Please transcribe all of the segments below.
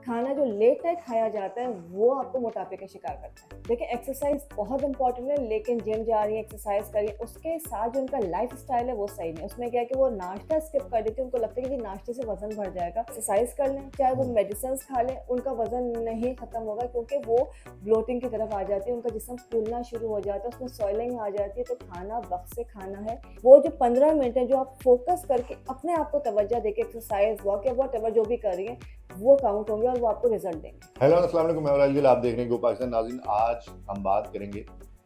खाना जो late night खाया जाता है वो आपको मोटापे का शिकार करता है। देखिए एक्सरसाइज बहुत इंपॉर्टेंट है, लेकिन जिम जा रही है, एक्सरसाइज कर रही है, उसके साथ जो उनका लाइफ स्टाइल है वो सही नहीं। उसमें क्या है कि वो नाश्ता स्किप कर देती है, उनको लगता है कि नाश्ते से वजन बढ़ जाएगा। एक्सरसाइज कर लें, चाहे वो मेडिसिन खा लें, उनका वजन नहीं खत्म होगा, क्योंकि वो ब्लोटिंग की तरफ आ जाती है, उनका जिस्म फूलना शुरू हो जाता है, उसमें सॉइलिंग आ जाती है। तो खाना वक्त से खाना है। वो जो 15 मिनट है जो आप फोकस करके अपने आप को तवज्जो देके एक्सरसाइज, वॉक या वॉट एवर जो भी कर रही है, वो काउंट होंगे और वो आपको रिजल्ट देंगे। हेलो अस्सलाम वालेकुम, मैं राजगिल, आप देख रहे हैं गो पाकिस्तान। नाज़रीन, आज हम बात करेंगे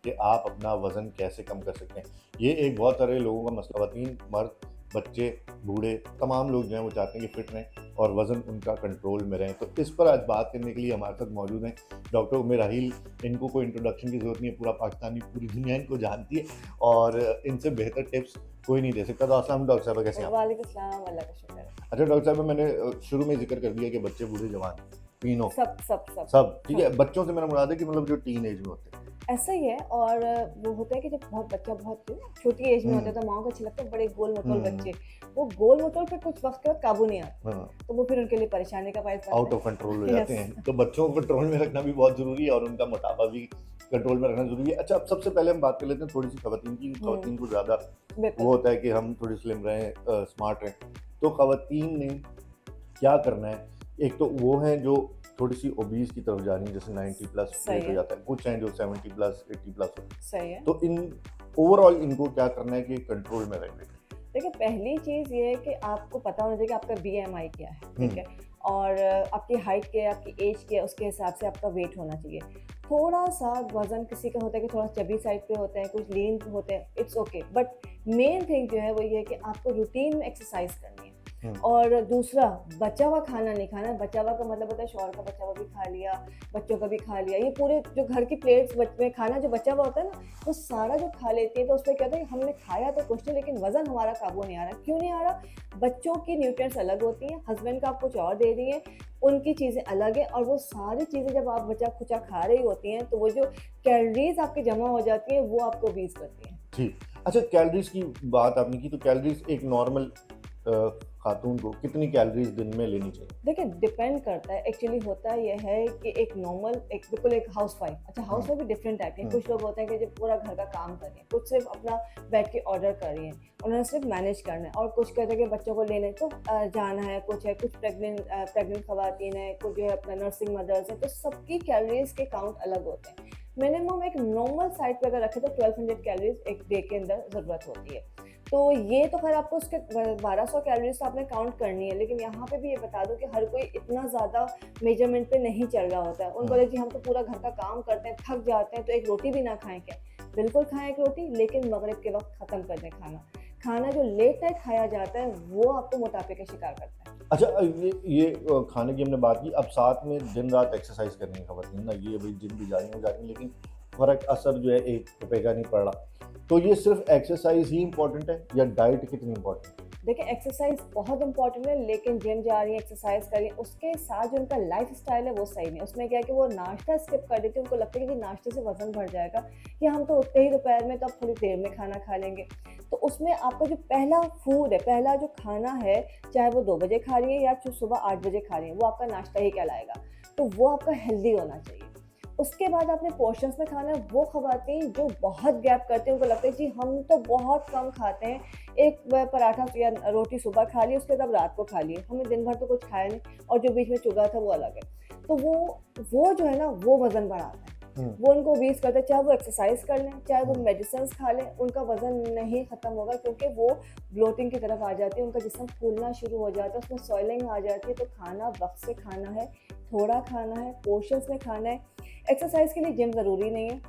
कि आप अपना वज़न कैसे कम कर सकते हैं। ये एक बहुत सारे लोगों का मसला, ख़वातीन, मर्द, बच्चे, बूढ़े, तमाम लोग जो हैं वो चाहते हैं कि फ़िट रहें और वज़न उनका कंट्रोल में रहे। तो इस पर आज बात करने के लिए हमारे साथ मौजूद हैं डॉक्टर उम्मे राहील। इनको कोई इंट्रोडक्शन की ज़रूरत नहीं है, पूरा पाकिस्तानी, पूरी दुनिया इनको जानती है और इनसे बेहतर टिप्स कोई नहीं दे सकता। तो अस्सलाम डॉक्टर साहब, कैसे हैं आप? वालेकुम सलाम, अल्लाह का शुक्र है। अच्छा डॉक्टर साहब, मैंने शुरू में ज़िक्र कर दिया कि बच्चे, बूढ़े, जवान तीनों सब सब सब सब ठीक है। हाँ, बच्चों से मेरा मुराद है कि मतलब जो टीन एज में होते हैं। ऐसा ही है। और वो होता है कि जब बहुत बच्चा बहुत छोटी एज में होता है हुँ, तो माँ को अच्छा लगता है बड़े गोल मटोल हुँ, बच्चे। वो गोल मटोल पे कुछ वक्त के बाद काबू नहीं आते, हाँ, तो वो फिर उनके लिए परेशानी का बायस आउट बनता ऑफ कंट्रोल हो है। जाते यस। हैं। तो बच्चों को कंट्रोल में रखना भी बहुत ज़रूरी है और उनका मोटापा भी कंट्रोल में रखना ज़रूरी है। अच्छा, अब सबसे पहले हम बात कर लेते हैं थोड़ी-सी ख़वातीन की। हम्म, ख़वातीन को ज़्यादा बिल्कुल। वो होता है कि हम थोड़ी स्लिम रहें, स्मार्ट रहें। तो ख़वातीन ने क्या करना है? एक तो वो हैं जो थोड़ी-सी ओबीज़ की तरफ जा रही हैं, जैसे 90 प्लस सही वेट हो है, जाता है। कुछ हैं जो 70 प्लस, 80 प्लस हो। सही है। तो इन ओवरऑल इनको क्या करना है कि कंट्रोल में रहें? देखिए पहली चीज़ ये है कि आपको पता होना चाहिए कि आपका बीएमआई क्या है, हुँ, ठीक है? और आपकी हाइट क्या है, आपकी एज क्या है, उसके हिसाब से आपका वेट होना चाहिए। थोड़ा-सा वज़न किसी का होता है कि थोड़ा चबी साइड पे होते हैं, कुछ लीन होते हैं, it's okay. But main thing जो है वो ये है कि आपको रूटीन में एक्सरसाइज़ करनी है। हुँ, और दूसरा, बचा हुआ खाना नहीं खाना है। बचा हुआ का मतलब होता है शौहर का बचा हुआ भी खा लिया, बच्चों का भी खा लिया। ये पूरे जो घर की प्लेट्स में खाना जो बचा हुआ होता है ना, वो सारा जो खा लेती है, तो उसमें क्या होता है कि हमने खाया तो कुछ नहीं, लेकिन वज़न हमारा काबू नहीं आ रहा। क्यों नहीं आ रहा? बच्चों की न्यूट्रिएंट्स अलग होती हैं, हस्बैंड का आप कुछ और दे रही हैं, उनकी चीज़ें अलग हैं, और वो सारी चीज़ें जब आप बचा-खुचा खा रही होती हैं, तो वो जो कैलोरीज़ आपकी जमा हो जाती हैं, वो आपको ओबीज़ करती हैं। ठीक। अच्छा, कैलोरीज़ की बात आपने की, तो कैलोरीज़ एक नॉर्मल खातून को कितनी कैलोरीज़ दिन में लेनी चाहिए? देखिए डिपेंड करता है। एक्चुअली होता ये है कि एक नॉर्मल, एक बिल्कुल एक हाउसवाइफ, अच्छा हुँ, हाउसवाइफ भी डिफरेंट टाइप के हैं। हुँ, कुछ लोग होते हैं कि जो पूरा घर का काम कर रही हैं, कुछ सिर्फ अपना बैठ के ऑर्डर कर रही हैं, उन्होंने सिर्फ मैनेज करना है, और कुछ कहते हैं कि बच्चों को लेने तो जाना है, कुछ प्रेग्नेंट खवातीन है, कुछ जो है अपना नर्सिंग मदर्स है, तो सबकी कैलोरीज के काउंट अलग होते हैं। मिनिमम एक नॉर्मल साइड पे अगर रखें तो 1200 कैलोरीज एक डे के अंदर ज़रूरत होती है। तो ये तो खैर आपको उसके 1200 कैलोरीज़ तो आपने काउंट करनी है, लेकिन यहाँ पे भी ये बता दूँ कि हर कोई इतना ज़्यादा मेजरमेंट पे नहीं चल रहा होता है। उनको हुँ। लगता है जी हम तो पूरा घर का काम करते हैं, थक जाते हैं, तो एक रोटी भी ना खाएँ क्या? बिल्कुल खाएँ एक रोटी, लेकिन मगरिब के वक़्त ख़त्म कर दें खाना। खाना जो लेट नाइट खाया जाता है, वो आपको मोटापे का शिकार करता है। अच्छा, ये खाने की हमने बात की, अब साथ में दिन-रात एक्सरसाइज़ करनी है ख़वातीन ना, ये भई जिम भी जा रही हैं, वो जा रही हैं, लेकिन फ़र्क असर जो है ₹1 का नहीं पड़ रहा। तो ये सिर्फ़ एक्सरसाइज़ ही इम्पोर्टेंट है या डाइट कितनी इम्पोर्टेंट है? देखिए एक्सरसाइज बहुत इंपॉर्टेंट है, लेकिन जिम जा रही हैं, एक्सरसाइज कर रही हैं, उसके साथ जो उनका लाइफ स्टाइल है वो सही नहीं है। उसमें क्या है कि वो नाश्ता स्किप कर देती है, उनको लगता है कि नाश्ते से वजन बढ़ जाएगा, या हम तो उठते ही दोपहर में, तो अब थोड़ी देर में खाना खा लेंगे। तो उसमें आपका जो पहला फूड है, पहला जो खाना है, चाहे वो 2 बजे खा रही है या जो सुबह 8 बजे खा रही है, वो आपका नाश्ता ही कहलाएगा। तो वो आपका हेल्दी होना चाहिए। उसके बाद आपने पोर्शंस में खाना है। वो ख़वातीन जो बहुत गैप करती हैं, उनको लगता है जी हम तो बहुत कम खाते हैं, एक पराठा या रोटी सुबह खा ली, उसके बाद रात को खा लिए, हमने दिन भर तो कुछ खाया नहीं, और जो बीच में चुगा था वो अलग है। तो वो जो है ना, वो वज़न बढ़ाता है। हुँ, वो उनको ओबीज़ करता है, चाहे वो एक्सरसाइज़ कर लें, चाहे वो हुँ, मेडिसिन्स खा लें, उनका वज़न नहीं ख़त्म होगा, क्योंकि वो ब्लोटिंग की तरफ आ जाती है, उनका जिस्म फूलना शुरू हो जाता है, उसमें स्वेलिंग आ जाती है। तो खाना वक़्त से खाना है, थोड़ा खाना है, पोर्शंस में खाना है। एक्सरसाइज़ के लिए जिम ज़रूरी नहीं है।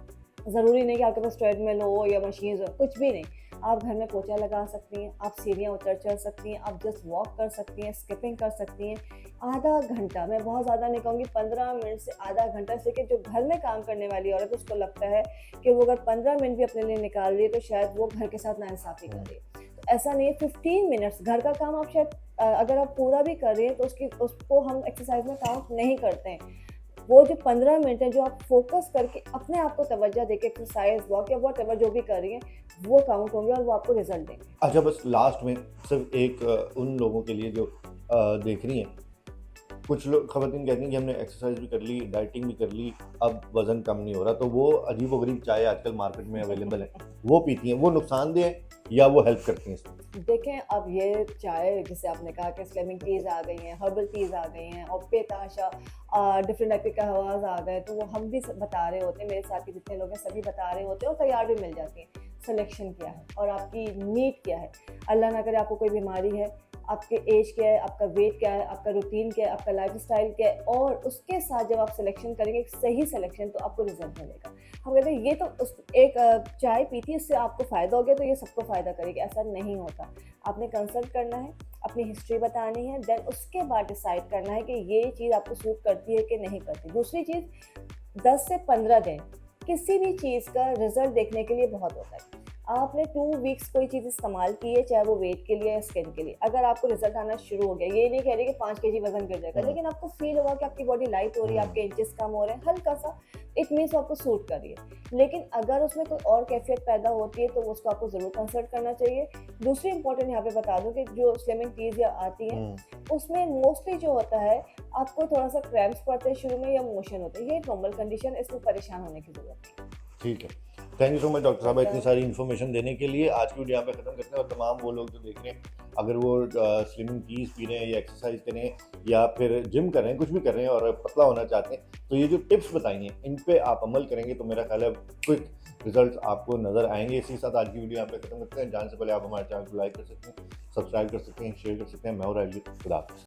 ज़रूरी नहीं कि आपके पास ट्रेडमिल हो या मशीन्स हो, कुछ भी नहीं। आप घर में पोछा लगा सकती हैं, आप सीढ़ियाँ उतर चढ़ सकती हैं, आप जस्ट वॉक कर सकती हैं, स्किपिंग कर सकती हैं। आधा घंटा, मैं बहुत ज़्यादा नहीं कहूँगी, 15 मिनट से आधा घंटा से, कि जो घर में काम करने वाली औरत है, उसको लगता है कि वो अगर 15 मिनट भी अपने लिए निकाल रही है, तो शायद वो घर के साथ नाइंसाफ़ी कर हुँ। रही है। तो ऐसा नहीं है, 15 मिनट्स घर का काम आप शायद अगर आप पूरा भी कर रही हैं, तो उसको हम एक्सरसाइज़ में काउंट नहीं करते हैं। वो जो 15 मिनट है जो आप फ़ोकस करके अपने आप को तवज्जो देके एक्सरसाइज़, वॉक या व्हाटएवर जो भी कर रही हैं, वो काउंट होंगे और वो आपको रिज़ल्ट देंगे। अच्छा, बस लास्ट में सिर्फ़ एक उन लोगों के लिए जो देख रही हैं कुछ लोग खवातीन कहती हैं कि हमने एक्सरसाइज भी कर ली, डाइटिंग भी कर ली, अब वज़न कम नहीं हो रहा, तो वो अजीबो-गरीब चाय आजकल मार्केट में अवेलेबल है, वो पीती हैं, वो नुकसानदेह है या वो हेल्प करती हैं इसमें? देखें, अब ये चाय जिसे आपने कहा कि स्लिमिंग टीज़ आ गई हैं, हर्बल टीज़ आ गई हैं और बेतहाशा डिफरेंट टाइप के कहवाज़ आ गए, तो वो हम भी बता रहे होते हैं, मेरे साथ के जितने लोग हैं सभी बता रहे होते हैं और तैयार भी मिल जाती हैं। सिलेक्शन क्या है और आपकी नीड क्या है? अल्लाह ना करे आपको कोई बीमारी है, आपके एज क्या है, आपका वेट क्या है, आपका रूटीन क्या है, आपका लाइफ़स्टाइल क्या है, और उसके साथ जब आप सिलेक्शन करेंगे एक सही सिलेक्शन, तो आपको रिज़ल्ट मिलेगा। हम कहते हैं ये तो उस एक चाय पी थी, इससे आपको फ़ायदा हो गया तो ये सबको फ़ायदा करेगी, ऐसा नहीं होता। आपने कंसल्ट करना है, अपनी हिस्ट्री बतानी है, देन उसके बाद डिसाइड करना है कि ये चीज़ आपको सूट करती है कि नहीं करती। दूसरी चीज़, 10 से 15 दिन किसी भी चीज़ का रिज़ल्ट देखने के लिए बहुत होता है। आपने 2 वीक्स कोई चीज़ इस्तेमाल की है, चाहे वो वेट के लिए या स्किन के लिए, अगर आपको रिज़ल्ट आना शुरू हो गया, ये नहीं कह रही कि 5 केजी वज़न गिर जाएगा, लेकिन आपको फ़ील होगा कि आपकी बॉडी लाइट हो रही है, आपके इंचेस कम हो रहे हैं, हल्का-सा, इट मीन्स वो आपको सूट कर रही है। लेकिन अगर उसमें कोई और कैफ़ियत पैदा होती है, तो उसको आपको ज़रूर कंसल्ट करना चाहिए। दूसरी इंपॉर्टेंट यहाँ पे बता दूँ कि जो स्लिमिंग टीज़ या आती हैं, हुँ, उसमें मोस्टली जो होता है, आपको थोड़ा-सा क्रैम्प्स पड़ते हैं शुरू में या मोशन होते हैं, ये एक नॉर्मल कंडीशन है, इसमें परेशान होने की ज़रूरत नहीं है। ठीक है। Thank you so much doctor साहबा इतनी वेलकम। सारी इन्फॉर्मेशन देने के लिए। आज की वीडियो यहाँ पे ख़त्म करते हैं और तमाम वो लोग जो देख रहे हैं, अगर वो स्लिमिंग टीज़ पी रहे हैं या एक्सरसाइज कर रहे हैं या फिर जिम कर रहे हैं, कुछ भी कर रहे हैं और पतला होना चाहते हैं, तो ये जो टिप्स बताई हैं, इन पे आप अमल करेंगे तो मेरा ख़्याल है क्विक रिजल्ट्स आपको नज़र आएँगे। इसी के साथ आज की वीडियो यहाँ पे ख़त्म करते हैं। जाने से पहले आप हमारे चैनल को लाइक कर सकते हैं, सब्सक्राइब कर सकते हैं, शेयर कर सकते हैं। मैं हूँ राजीव। खुदा हाफ़िज़।